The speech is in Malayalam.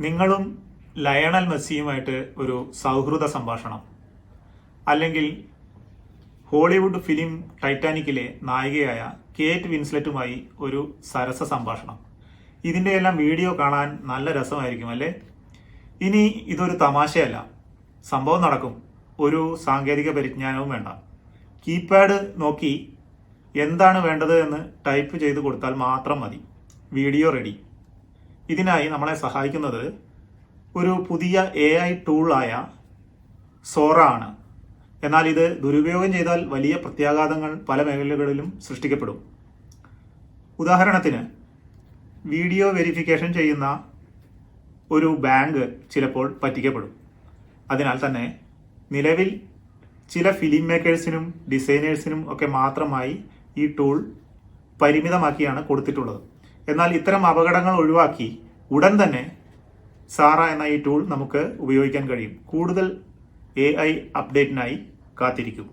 നിങ്ങളും ലയണൽ മെസ്സിയുമായിട്ട് ഒരു സൗഹൃദ സംഭാഷണം, അല്ലെങ്കിൽ ഹോളിവുഡ് ഫിലിം ടൈറ്റാനിക്കിലെ നായികയായ കേറ്റ് വിൻസ്ലെറ്റുമായി ഒരു സരസ സംഭാഷണം. ഇതിൻ്റെയെല്ലാം വീഡിയോ കാണാൻ നല്ല രസമായിരിക്കും അല്ലേ? ഇനി ഇതൊരു തമാശയല്ല, സംഭവം നടക്കും. ഒരു സാങ്കേതിക പരിജ്ഞാനവും വേണ്ട. കീപാഡ് നോക്കി എന്താണ് വേണ്ടത് എന്ന് ടൈപ്പ് ചെയ്ത് കൊടുത്താൽ മാത്രം മതി, വീഡിയോ റെഡി. ഇതിനായി നമ്മളെ സഹായിക്കുന്നത് ഒരു പുതിയ AI ടൂളായ സോറ ആണ്. എന്നാൽ ഇത് ദുരുപയോഗം ചെയ്താൽ വലിയ പ്രത്യാഘാതങ്ങൾ പല മേഖലകളിലും സൃഷ്ടിക്കപ്പെടും. ഉദാഹരണത്തിന്, വീഡിയോ വെരിഫിക്കേഷൻ ചെയ്യുന്ന ഒരു ബാങ്ക് ചിലപ്പോൾ പറ്റിക്കപ്പെടും. അതിനാൽ തന്നെ നിലവിൽ ചില ഫിലിം മേക്കേഴ്സിനും ഡിസൈനേഴ്സിനും ഒക്കെ മാത്രമായി ഈ ടൂൾ പരിമിതമാക്കിയാണ് കൊടുത്തിട്ടുള്ളത്. എന്നാൽ ഇത്തരം അപകടങ്ങൾ ഒഴിവാക്കി ഉടൻ തന്നെ സാറ എന്ന ഈ ടൂൾ നമുക്ക് ഉപയോഗിക്കാൻ കഴിയും. കൂടുതൽ AI അപ്ഡേറ്റിനായി കാത്തിരിക്കും.